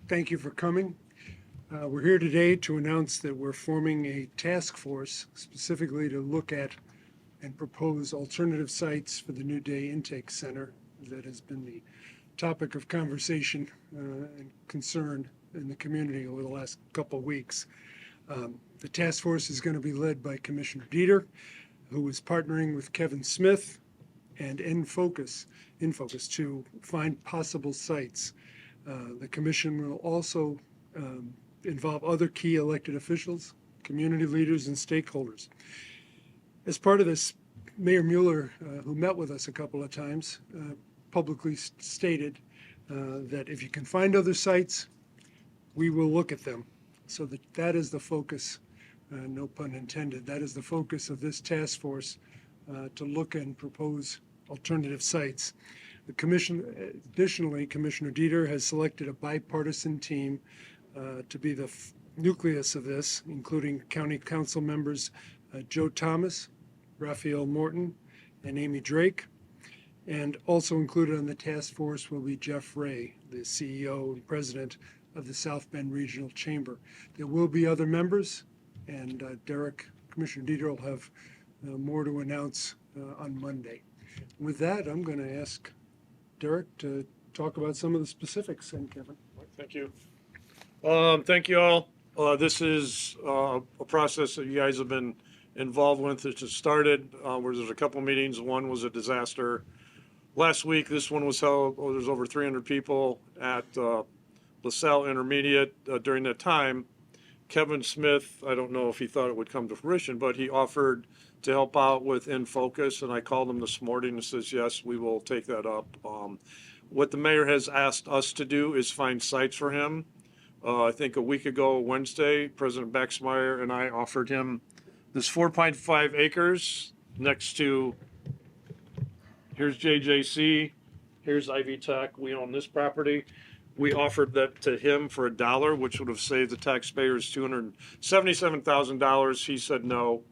Thank you for coming. We're here today to announce that we're forming a task force specifically to look at and propose alternative sites for the New Day Intake Center that has been the topic of conversation and concern in the community over the last couple of weeks. The task force is going to be led by Commissioner Dieter, who is partnering with Kevin Smith and Infocus to find possible sites. The commission will also involve other key elected officials, community leaders, and stakeholders. As part of this, Mayor Mueller, who met with us a couple of times, publicly stated that if you can find other sites, we will look at them. So that is the focus, no pun intended, that is the focus of this task force, to look and propose alternative sites. The commission, additionally, Commissioner Dieter has selected a bipartisan team to be the nucleus of this, including County Council members Joe Thomas, Raphael Morton, and Amy Drake. And also included on the task force will be Jeff Ray, the CEO and president of the South Bend Regional Chamber. There will be other members, and Commissioner Dieter will have more to announce on Monday. With that, I'm going to ask Derek to talk about some of the specifics, and Kevin. Thank you. Thank you all. This is a process that you guys have been involved with. It just started where there's a couple meetings. One was a disaster last week. This one was held. There's over 300 people at LaSalle Intermediate. During that time, Kevin Smith, I don't know if he thought it would come to fruition, but he offered to help out with Infocus, and I called him this morning and says, yes, we will take that up. What the mayor has asked us to do is find sites for him. I think a week ago, Wednesday, President Baxmeyer and I offered him this 4.5 acres next to, here's JJC, here's Ivy Tech, we own this property. We offered that to him for $1, which would have saved the taxpayers $277,000. He said no.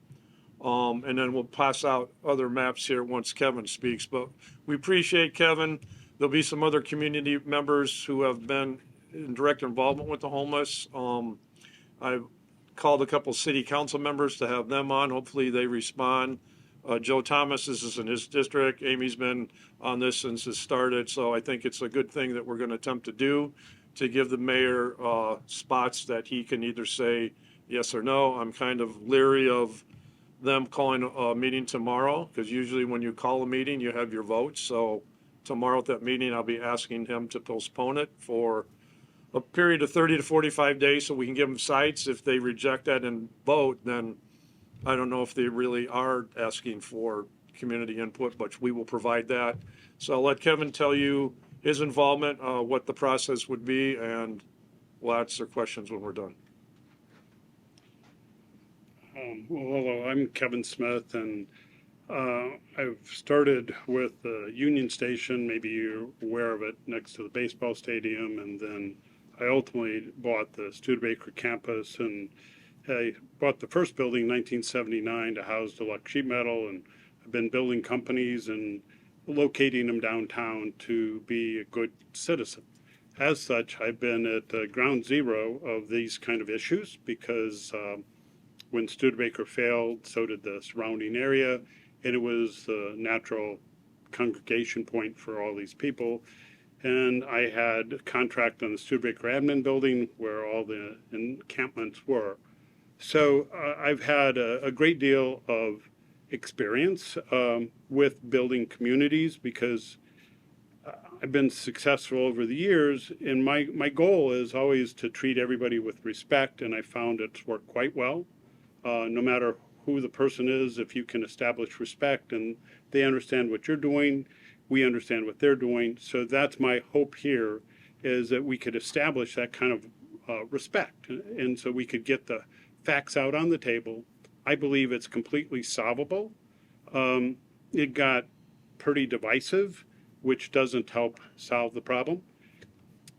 And then we'll pass out other maps here once Kevin speaks. But we appreciate Kevin. There'll be some other community members who have been in direct involvement with the homeless. I've called a couple city council members to have them on. Hopefully they respond. Joe Thomas, this is in his district. Amy's been on this since it started. So I think it's a good thing that we're going to attempt to do to give the mayor spots that he can either say yes or no. I'm kind of leery of them calling a meeting tomorrow, because usually when you call a meeting, you have your votes. So tomorrow at that meeting, I'll be asking him to postpone it for a period of 30 to 45 days so we can give them sites. If they reject that and vote, then I don't know if they really are asking for community input, but we will provide that. So I'll let Kevin tell you his involvement, what the process would be, and we'll answer questions when we're done. Well, hello, I'm Kevin Smith, and I've started with the Union Station, maybe you're aware of it, next to the baseball stadium, and then I ultimately bought the Studebaker campus, and I bought the first building in 1979 to house Deluxe Sheet Metal, and I've been building companies and locating them downtown to be a good citizen. As such, I've been at ground zero of these kind of issues because when Studebaker failed, so did the surrounding area, and it was the natural congregation point for all these people. And I had a contract on the Studebaker admin building where all the encampments were. So I've had a great deal of experience with building communities because I've been successful over the years, and my goal is always to treat everybody with respect, and I found it's worked quite well. No matter who the person is, if you can establish respect and they understand what you're doing, we understand what they're doing. So that's my hope here, is that we could establish that kind of respect, and so we could get the facts out on the table. I believe it's completely solvable. It got pretty divisive, which doesn't help solve the problem.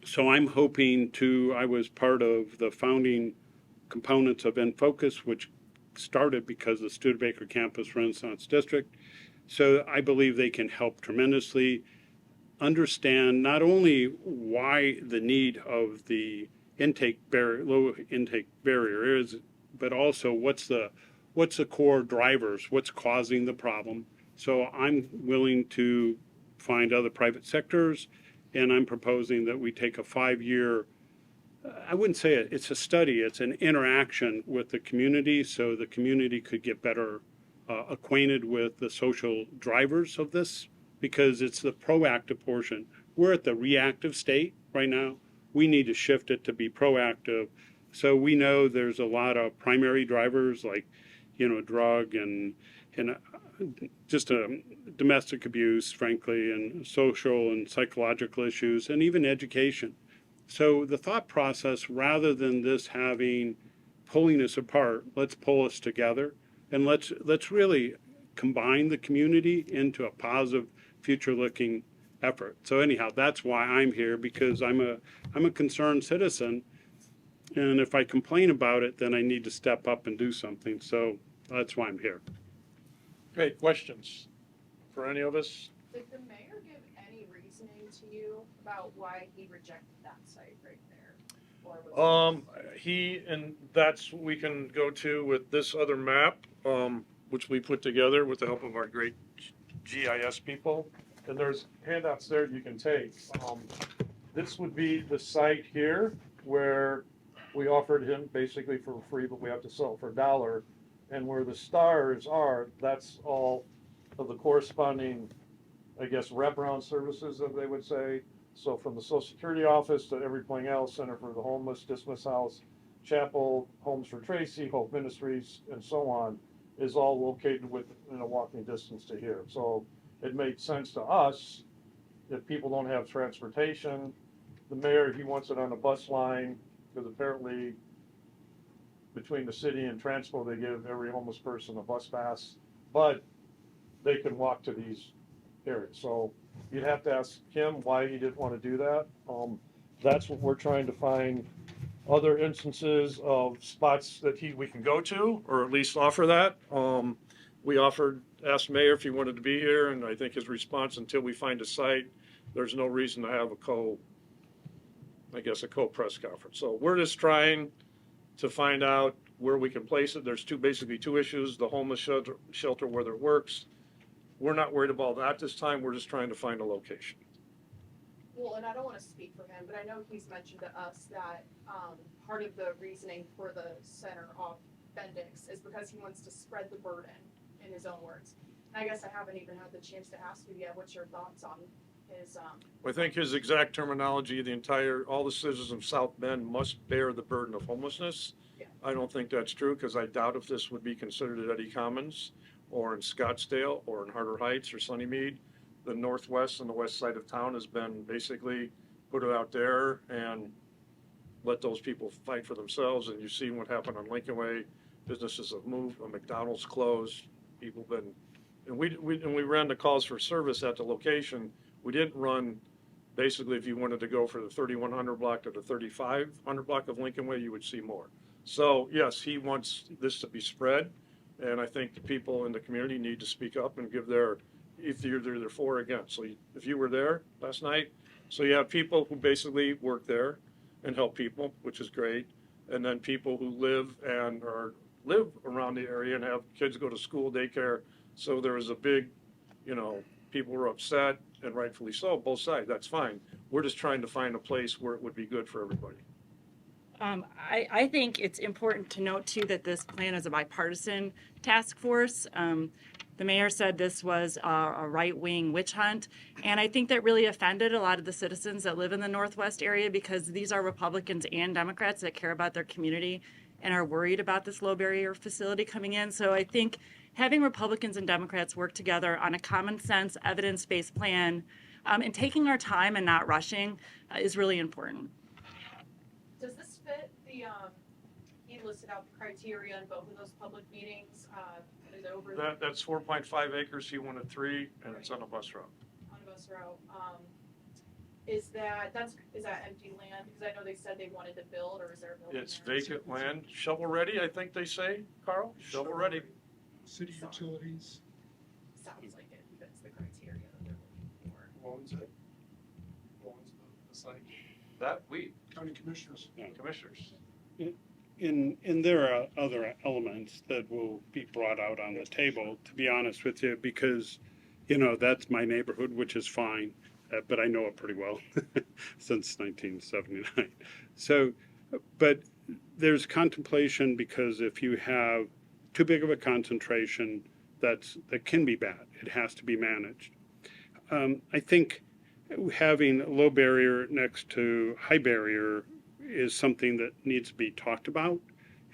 So I'm hoping I was part of the founding components of Infocus, which started because the Studebaker Campus Renaissance District. So I believe they can help tremendously. understand not only why the need of the low intake barrier is, but also what's the core drivers, what's causing the problem. So I'm willing to find other private sectors, and I'm proposing that we take a 5-year, I wouldn't say it's a study, it's an interaction with the community so the community could get better acquainted with the social drivers of this, because it's the proactive portion. We're at the reactive state right now. We need to shift it to be proactive. So we know there's a lot of primary drivers like, drug and just domestic abuse, frankly, and social and psychological issues, and even education. So the thought process, rather than this pulling us apart, let's pull us together, and let's really combine the community into a positive, future-looking effort. So anyhow, that's why I'm here, because I'm a concerned citizen, and if I complain about it, then I need to step up and do something. So that's why I'm here. Great, questions for any of us? Did the mayor give any reasoning to you about why he rejected that site right there? Or was And that's what we can go to with this other map, which we put together with the help of our great GIS people. And there's handouts there you can take. This would be the site here where we offered him basically for free, but we have to sell it for $1. And where the stars are, that's all of the corresponding, I guess, wraparound services, as they would say. So from the Social Security office to everything else, Center for the Homeless, Dismiss House, Chapel, Homes for Tracy, Hope Ministries, and so on, is all located within a walking distance to here. So it made sense to us if people don't have transportation. The mayor, he wants it on a bus line, because apparently between the city and Transpo, they give every homeless person a bus pass, but they can walk to these areas. So you'd have to ask him why he didn't want to do that. That's what we're trying to find, other instances of spots that we can go to, or at least offer that. We asked Mayor if he wanted to be here, and I think his response, until we find a site, there's no reason to have a co-press conference. So we're just trying to find out where we can place it. There's basically two issues: the homeless shelter, whether it works. We're not worried about that this time. We're just trying to find a location. well, and I don't want to speak for him, but I know he's mentioned to us that part of the reasoning for the center off Bendix is because he wants to spread the burden, in his own words. And I guess I haven't even had the chance to ask you yet, what's your thoughts on his I think his exact terminology, all the citizens of South Bend must bear the burden of homelessness. Yeah. I don't think that's true, because I doubt if this would be considered at Eddie Commons or in Scottsdale or in Harder Heights or Sunnymead. The northwest and the west side of town has been basically put it out there and let those people fight for themselves. And you've seen what happened on Lincoln Way. Businesses have moved, a McDonald's closed, and we ran the calls for service at the location. We didn't run, basically, if you wanted to go for the 3100 block to the 3500 block of Lincoln Way, you would see more. So yes, he wants this to be spread, and I think the people in the community need to speak up and give if they're for or against. So if you were there last night, so you have people who basically work there and help people, which is great, and then people who live around the area and have kids go to school, daycare. So there was a big, people were upset, and rightfully so, both sides. That's fine. We're just trying to find a place where it would be good for everybody. I think it's important to note, too, that this plan is a bipartisan task force. The mayor said this was a right-wing witch hunt, and I think that really offended a lot of the citizens that live in the Northwest area, because these are Republicans and Democrats that care about their community and are worried about this low barrier facility coming in. So I think having Republicans and Democrats work together on a common sense, evidence-based plan, and taking our time and not rushing is really important. Does this fit the, he listed out the criteria in both of those public meetings, is over That's 4.5 acres. He wanted 3, and it's on a bus route. on a bus route. Is that empty land? Because I know they said they wanted to build, or is there a building It's there? vacant land, shovel ready, I think they say, Carl, shovel ready. City utilities. Sounds like it fits the criteria that they're looking for. Owns it. site? That we, County Commissioners. commissioners. And there are other elements that will be brought out on the table, to be honest with you, because, you know, that's my neighborhood, which is fine, but I know it pretty well since 1979. So, but there's contemplation because if you have too big of a concentration, that can be bad. It has to be managed. I think having low barrier next to high barrier is something that needs to be talked about.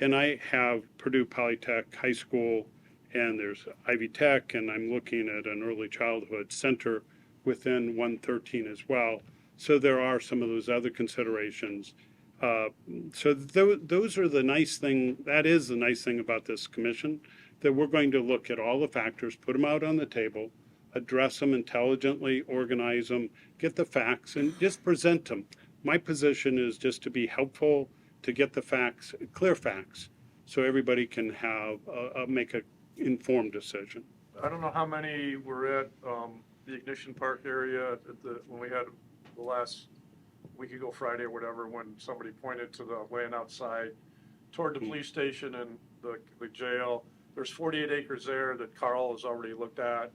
And I have Purdue Polytech High School, and there's Ivy Tech, and I'm looking at an early childhood center within 113 as well. So there are some of those other considerations. So those are the nice thing, that is the nice thing about this commission, that we're going to look at all the factors, put them out on the table, address them intelligently, organize them, get the facts, and just present them. My position is just to be helpful, to get the facts, clear facts, so everybody can have, make an informed decision. I don't know how many were at the Ignition Park area when we had the last week ago Friday or whatever, when somebody pointed to the land outside toward the police station and the jail. There's 48 acres there that Carl has already looked at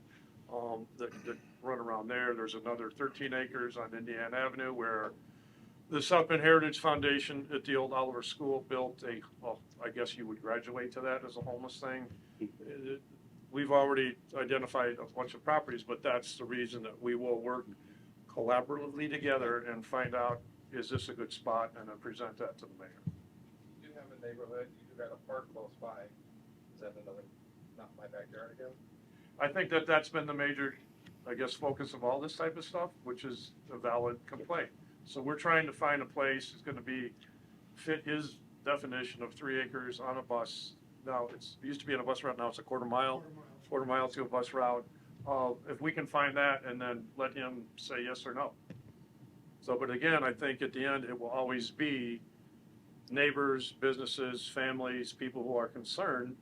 that run around there. There's another 13 acres on Indiana Avenue where the South Bend Heritage Foundation at the old Oliver School built well, I guess you would graduate to that as a homeless thing. We've already identified a bunch of properties, but that's the reason that we will work collaboratively together and find out, is this a good spot, and then present that to the mayor. You do have a neighborhood, you do got a park close by. Is that another, not my backyard again? I think that's been the major, I guess, focus of all this type of stuff, which is a valid complaint. So we're trying to find a place that's going to fit his definition of 3 acres on a bus. Now, it used to be on a bus route, now it's a quarter mile to a bus route. If we can find that and then let him say yes or no. So, but again, I think at the end, it will always be neighbors, businesses, families, people who are concerned,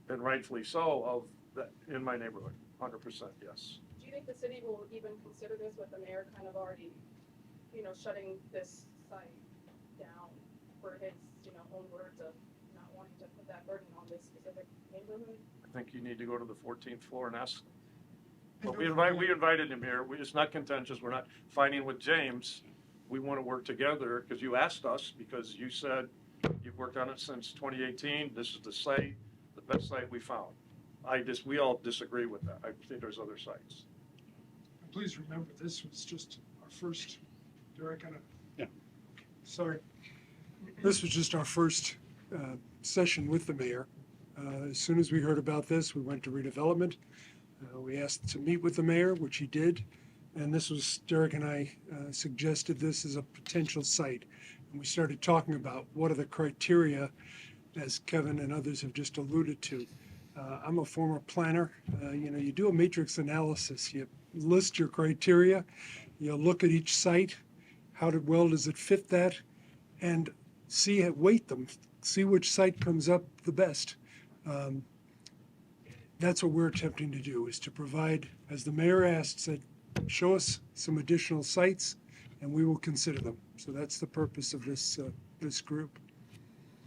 and rightfully so, of that in my neighborhood, 100% yes. Do you think the city will even consider this with the mayor kind of already, shutting this site down for his, own words of not wanting to put that burden on this specific neighborhood? I think you need to go to the 14th floor and ask them. But we invited him here. It's not contentious. We're not fighting with James. We want to work together because you asked us, because you said you've worked on it since 2018. This is the site, the best site we found. We all disagree with that. I think there's other sites. Please remember, this was just our first, Derek, Yeah. Sorry. This was just our first session with the mayor. As soon as we heard about this, we went to redevelopment. We asked to meet with the mayor, which he did. And this was, Derek and I suggested this as a potential site. And we started talking about what are the criteria, as Kevin and others have just alluded to. I'm a former planner. You do a matrix analysis. You list your criteria. You look at each site. How well does it fit that? And weight them. See which site comes up the best. That's what we're attempting to do, is to provide, as the mayor asked, said, show us some additional sites and we will consider them. So that's the purpose of this group.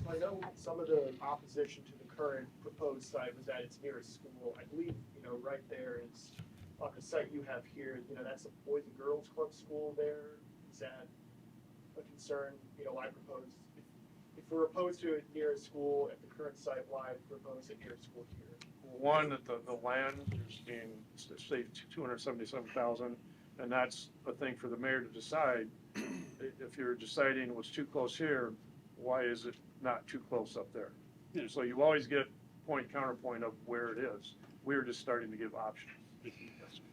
I know some of the opposition to the current proposed site was that it's near a school. I believe, right there is, on the site you have here, that's a Boys and Girls Club school there. Is that a concern? I proposed, if we're opposed to it near a school at the current site, why propose it near a school here? One, that the land is being saved $277,000, and that's a thing for the mayor to decide. If you're deciding it was too close here, why is it not too close up there? Yeah. So you always get counterpoint of where it is. We're just starting to give options.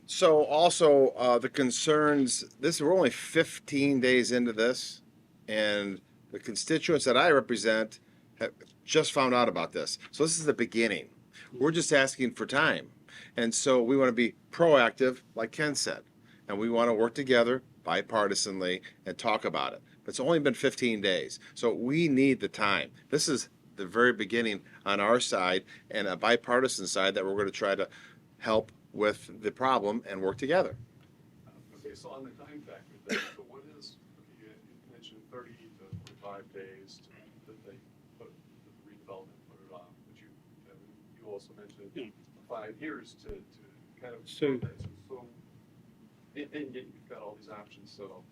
So also the concerns, we're only 15 days into this, and the constituents that I represent have just found out about this. So this is the beginning. We're just asking for time. And so we want to be proactive, like Ken said, and we want to work together bipartisanly and talk about it. But it's only been 15 days. So we need the time. This is the very beginning on our side and a bipartisan side that we're going to try to help with the problem and work together. Okay, so on the time factor, then, so what is, days that they put the redevelopment put it off. But you also mentioned Yeah. 5 years to kind of So- so and yet you've got all these options. So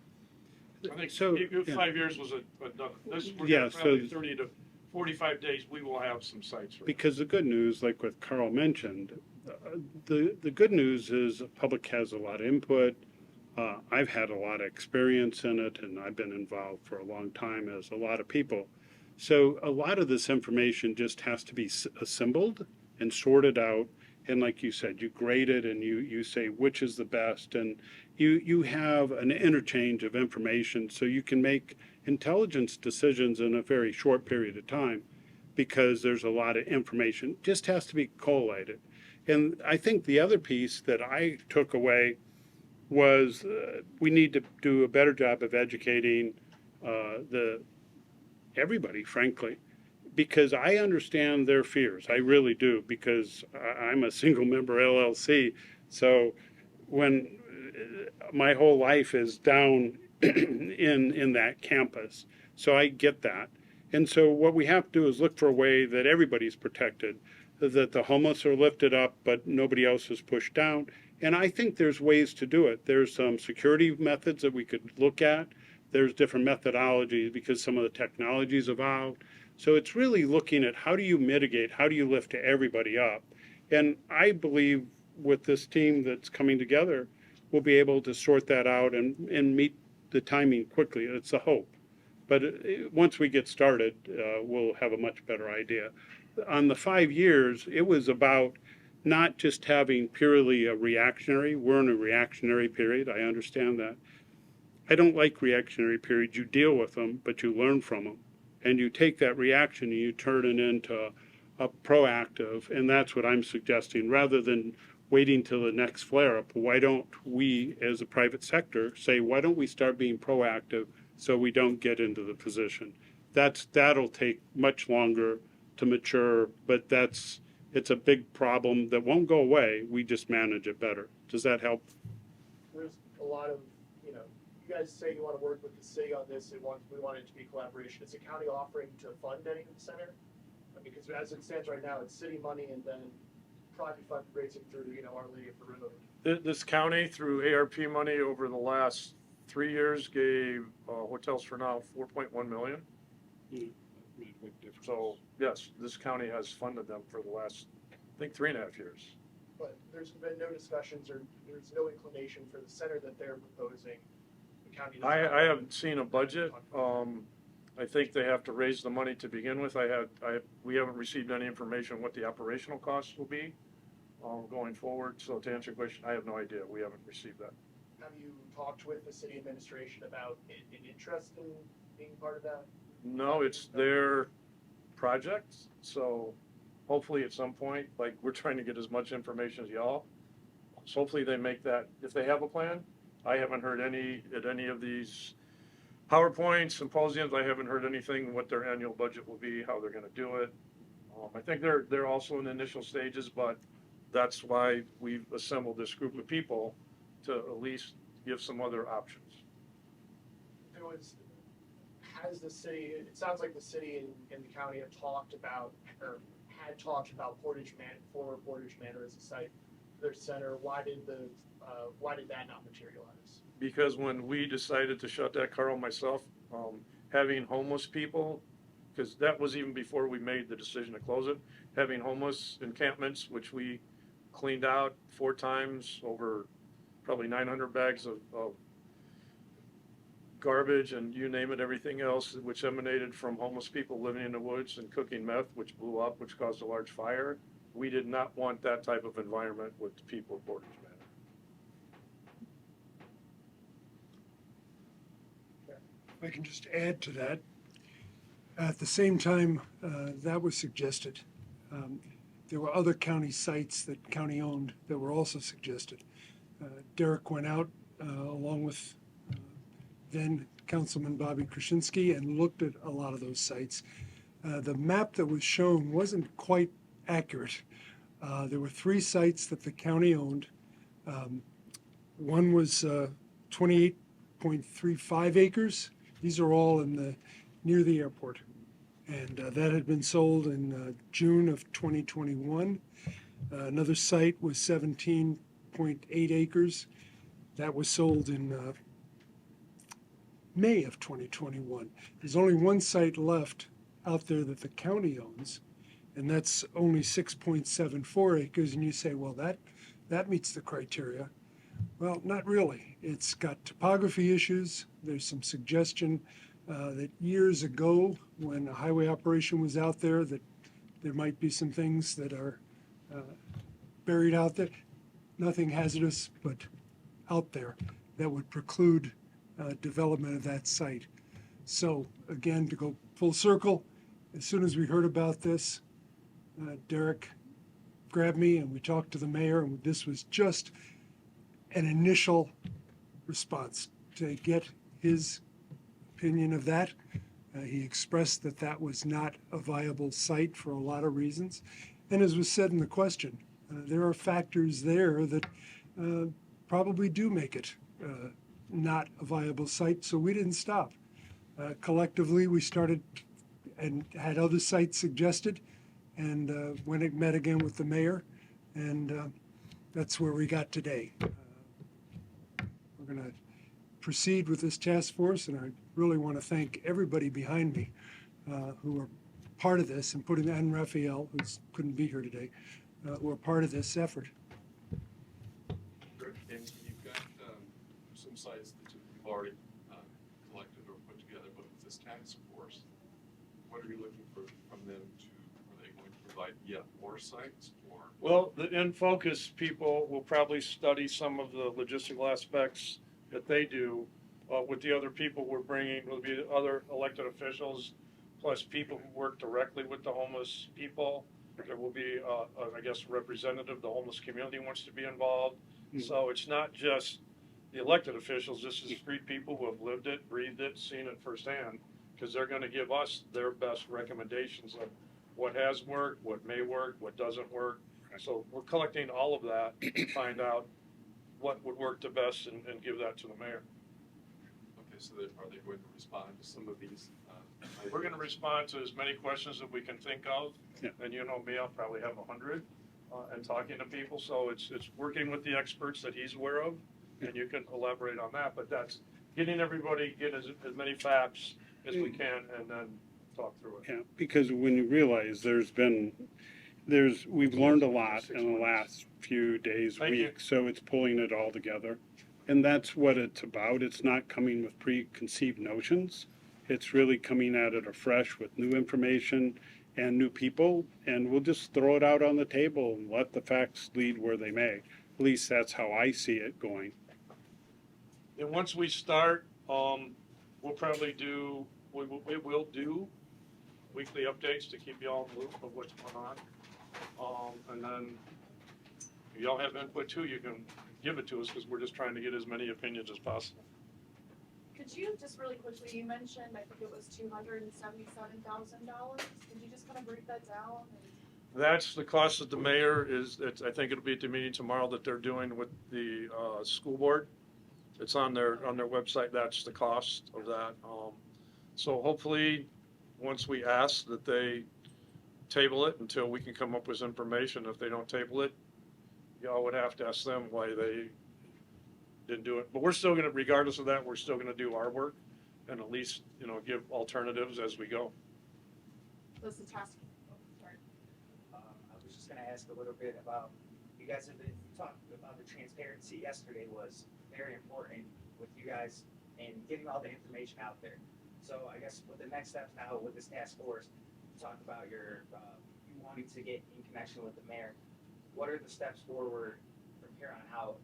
I think So, yeah. 5 years was enough. This, we're Yeah, gonna so- probably 30 to 45 days, we will have some sites. for Because the good news, like what Carl mentioned, the good news is the public has a lot of input. I've had a lot of experience in it, and I've been involved for a long time, as a lot of people. So a lot of this information just has to be assembled and sorted out. And like you said, you grade it and you say which is the best, and you have an interchange of information so you can make intelligence decisions in a very short period of time, because there's a lot of information. It just has to be collated. And I think the other piece that I took away was we need to do a better job of educating everybody, frankly, because I understand their fears. I really do, because I'm a single member LLC. So when my whole life is down in that campus, so I get that. And so what we have to do is look for a way that everybody's protected, that the homeless are lifted up, but nobody else is pushed down. And I think there's ways to do it. There's some security methods that we could look at. There's different methodologies because some of the technology's evolved. So it's really looking at how do you mitigate, how do you lift everybody up? And I believe with this team that's coming together, we'll be able to sort that out and meet the timing quickly. It's a hope. But once we get started, we'll have a much better idea. On the 5 years, it was about not just having purely a reactionary. We're in a reactionary period. I understand that. I don't like reactionary periods. You deal with them, but you learn from them. And you take that reaction and you turn it into a proactive. And that's what I'm suggesting. Rather than waiting till the next flare-up, why don't we, as a private sector, say, why don't we start being proactive so we don't get into the position? That'll take much longer to mature, but it's a big problem that won't go away. We just manage it better. Does that help? There's a lot of, you guys say you want to work with the city on this, we want it to be collaboration. Is the county offering to fund any of the center? Because as it stands right now, it's city money and then private fundraising through, Our Lady of the Road. This county, through ARP money over the last 3 years, gave Hotels for Now 4.1 million. So, yes, this county has funded them for the last, I think, 3.5 years. But there's been no discussions or there's no inclination for the center that they're proposing. The county doesn't I haven't seen a budget. I think they have to raise the money to begin with. We haven't received any information on what the operational costs will be going forward. So to answer your question, I have no idea. We haven't received that. Have you talked with the city administration about an interest in being part of that? No, it's their project. So hopefully at some point, like we're trying to get as much information as y'all. So hopefully they make that, if they have a plan. I haven't heard at any of these PowerPoints, symposiums, I haven't heard anything what their annual budget will be, how they're gonna do it. I think they're also in the initial stages, but that's why we've assembled this group of people to at least give some other options. Has the city, it sounds like the city and the county have talked about, or had talked about former Portage Manor as a site for their center. Why did that not materialize? Because when we decided to shut that, Carl and myself, having homeless people, because that was even before we made the decision to close it, having homeless encampments, which we cleaned out 4 times over probably 900 bags of garbage and you name it, everything else, which emanated from homeless people living in the woods and cooking meth, which blew up, which caused a large fire. We did not want that type of environment with the people of Portage Manor. If I can just add to that, at the same time that was suggested, there were other county sites that county owned that were also suggested. Derek went out along with then Councilman Bobby Krasinski and looked at a lot of those sites. The map that was shown wasn't quite accurate. There were 3 sites that the county owned. One was 28.35 acres. These are all in the near the airport. And that had been sold in June of 2021. Another site was 17.8 acres. That was sold in May of 2021. There's only one site left out there that the county owns, and that's only 6.74 acres. And you say, well, that meets the criteria. Well, not really. It's got topography issues. There's some suggestion that years ago, when a highway operation was out there, that there might be some things that are buried out there. Nothing hazardous, but out there that would preclude development of that site. So again, to go full circle, as soon as we heard about this, Derek grabbed me and we talked to the mayor, and this was just an initial response to get his opinion of that. He expressed that that was not a viable site for a lot of reasons. And as was said in the question, there are factors there that probably do make it not a viable site, so we didn't stop. Collectively, we started and had other sites suggested, and when it met again with the mayor, and that's where we got today. We're going to proceed with this task force, and I really want to thank everybody behind me who are part of this, and Raphael, who couldn't be here today, who are part of this effort. Great. And you've got some sites that you've already collected or put together, but with this task force, what are you looking for from them to, are they going to provide yet more sites or? Well, the In Focus people will probably study some of the logistical aspects that they do with the other people we're bringing. Will be other elected officials, plus people who work directly with the homeless people. There will be, I guess, a representative. The homeless community wants to be involved. Mhm. So it's not just the elected officials. This is three people who have lived it, breathed it, seen it firsthand, because they're going to give us their best recommendations of what has worked, what may work, what doesn't work. So we're collecting all of that to find out what would work the best and give that to the mayor. Okay, so are they going to respond to some of these? We're going to respond to as many questions that we can think of. Yeah. And you know me, I'll probably have 100 and talking to people. So it's working with the experts that he's aware of, and you can elaborate on that. But that's getting everybody, get as many facts as we can, and then talk through it. Yeah, because when you realize we've learned a lot in the last few days, Thank you. weeks, so it's pulling it all together. And that's what it's about. It's not coming with preconceived notions. It's really coming at it afresh with new information and new people, and we'll just throw it out on the table and let the facts lead where they may. At least that's how I see it going. And once we start, we'll probably do, we will do weekly updates to keep you all in the loop of what's going on. And then if y'all have input too, you can give it to us, because we're just trying to get as many opinions as possible. Could you just really quickly, you mentioned, I think it was $277,000. Could you just kind of break that down? That's the cost that the mayor I think it'll be at the meeting tomorrow that they're doing with the school board. It's on their website. That's the cost of that. So hopefully, once we ask that they table it until we can come up with information. If they don't table it, y'all would have to ask them why they didn't do it. But we're still gonna, regardless of that, we're still gonna do our work and at least, give alternatives as we go. Does the task, oh, sorry. I was just gonna ask a little bit about, you guys have been talking about the transparency yesterday was very important with you guys and getting all the information out there. So I guess with the next steps now with this task force, talk about you wanting to get in connection with the mayor. What are the steps forward from here on out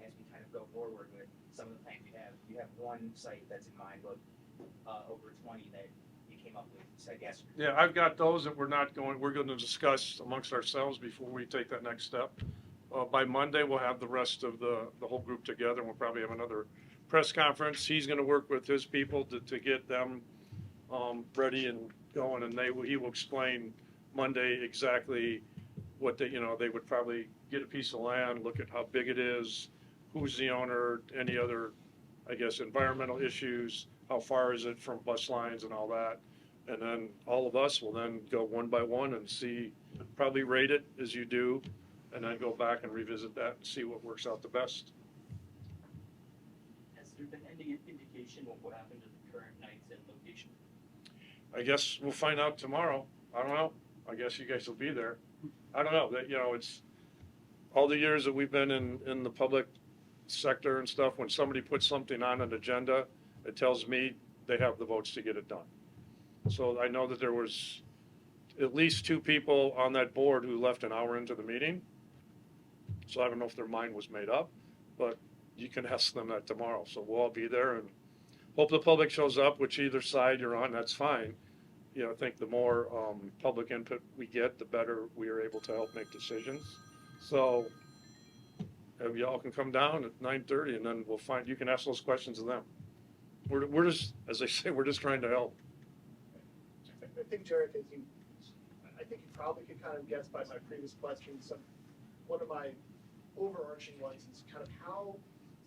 as we kind of go forward with some of the plans you have? You have one site that's in mind, but over 20 that you came up with, you said yesterday. Yeah, I've got those that we're going to discuss amongst ourselves before we take that next step. By Monday, we'll have the rest of the whole group together, and we'll probably have another press conference. He's going to work with his people to get them ready and going, and he will explain Monday exactly what they would probably get a piece of land, look at how big it is, who's the owner, any other, I guess, environmental issues, how far is it from bus lines and all that. And then all of us will then go one by one and see, probably rate it as you do, and then go back and revisit that and see what works out the best. Has there been any indication of what happened to the current nights and location? I guess we'll find out tomorrow. I don't know. I guess you guys will be there. I don't know, that, it's all the years that we've been in the public sector and stuff, when somebody puts something on an agenda, it tells me they have the votes to get it done. So I know that there was at least 2 people on that board who left an hour into the meeting. So I don't know if their mind was made up, but you can ask them that tomorrow. So we'll all be there and hope the public shows up, which either side you're on, that's fine. I think the more public input we get, the better we are able to help make decisions. So if y'all can come down at 9:30 and then you can ask those questions of them. We're just, as I say, we're just trying to help. I think, Jarek, I think you probably could kind of guess by my previous questions, one of my overarching ones is kind of how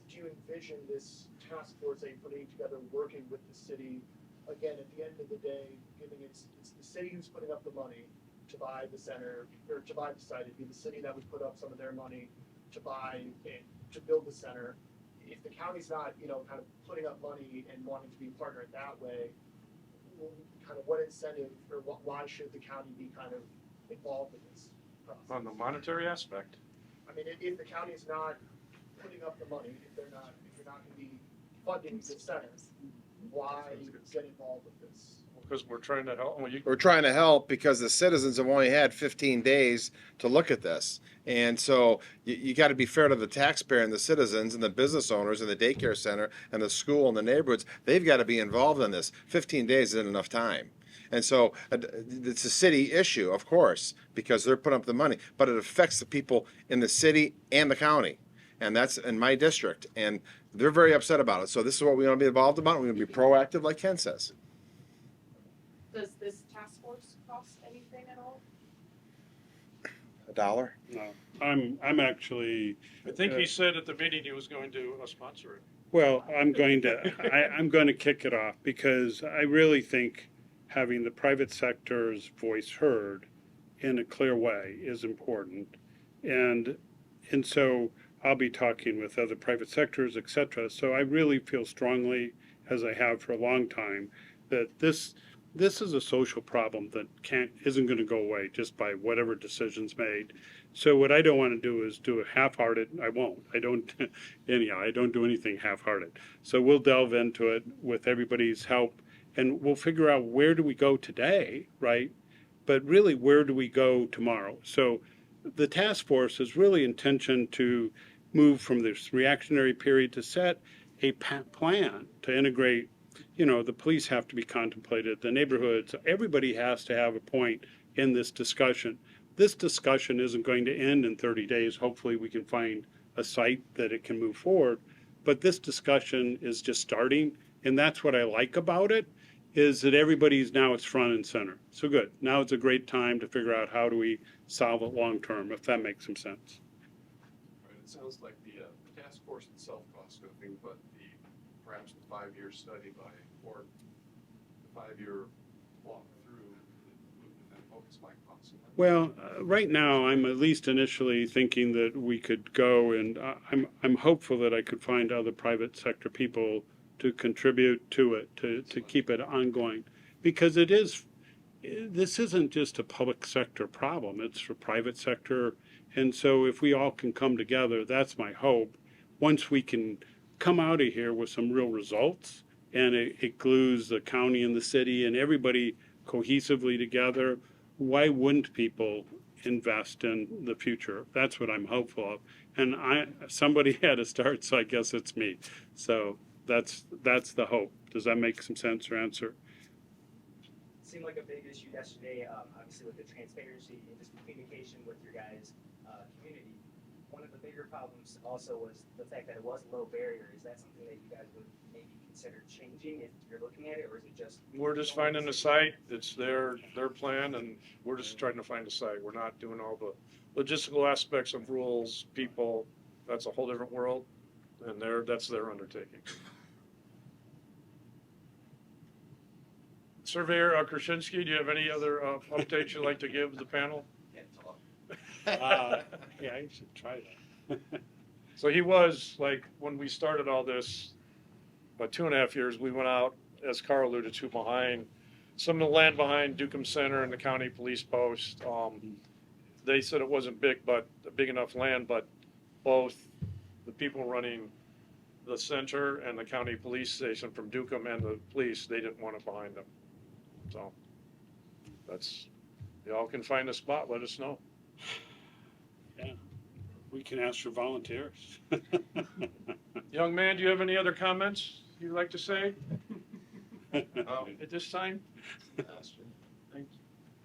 do you envision this task force that you're putting together working with the city? Again, at the end of the day, given it's the city who's putting up the money to buy the center, or to buy the site. It'd be the city that would put up some of their money to buy and to build the center. If the county's not, kind of putting up money and wanting to be a partner in that way, kind of what incentive or why should the county be kind of involved in this process? On the monetary aspect, I mean, if the county is not putting up the money, if you're not going to be funding the center, why get involved with this? because we're trying to help. We're trying to help because the citizens have only had 15 days to look at this. And so you got to be fair to the taxpayer and the citizens and the business owners and the daycare center and the school and the neighborhoods. They've got to be involved in this. 15 days isn't enough time. And so it's a city issue, of course, because they're putting up the money, but it affects the people in the city and the county. And that's in my district. And they're very upset about it. So this is what we want to be involved about. We're going to be proactive, like Ken says. Does this task force cost anything at all? $1? No, I'm actually, I think he said at the meeting he was going to sponsor it. well, I'm going to kick it off because I really think having the private sector's voice heard in a clear way is important. And so I'll be talking with other private sectors, et cetera. So I really feel strongly, as I have for a long time, that this is a social problem that isn't going to go away just by whatever decisions made. So what I don't want to do is do a half-hearted. I won't. I don't do anything half-hearted. So we'll delve into it with everybody's help, and we'll figure out where do we go today, right? But really, where do we go tomorrow? So the task force is really intention to move from this reactionary period to set a plan to integrate. The police have to be contemplated, the neighborhoods, everybody has to have a point in this discussion. This discussion isn't going to end in 30 days. Hopefully we can find a site that it can move forward. But this discussion is just starting, and that's what I like about it, is that it's front and center. So good. Now it's a great time to figure out how do we solve it long term, if that makes some sense. Right, it sounds like the task force itself costs nothing, but perhaps the 5-year study or the 5-year walk through that focus might cost something. Well, right now, I'm at least initially thinking that we could go, and I'm hopeful that I could find other private sector people to contribute to it, to keep it ongoing. Because this isn't just a public sector problem, it's for private sector. And so if we all can come together, that's my hope. Once we can come out of here with some real results, and it glues the county and the city and everybody cohesively together, why wouldn't people invest in the future? That's what I'm hopeful of. And somebody had to start, so I guess it's me. So that's the hope. Does that make some sense or answer? Seemed like a big issue yesterday, obviously with the transparency and just communication with your guys' community. One of the bigger problems also was the fact that it was low barrier. Is that something that you guys would maybe consider changing if you're looking at it, or is it just? We're just finding a site. It's their plan, and we're just trying to find a site. We're not doing all the logistical aspects of rules, people. That's a whole different world, and that's their undertaking. Surveyor Krasinski, do you have any other updates you'd like to give the panel? Yeah, you should try that. So he was, like, when we started all this, about 2.5 years, we went out, as Carl alluded to, behind, some of the land behind Dukem Center and the county police post. They said it wasn't big enough land, but both the people running the center and the county police station from Dukem and the police, they didn't want it behind them. So that's, y'all can find a spot, let us know. Yeah, we can ask for volunteers. Young man, do you have any other comments you'd like to say at this time?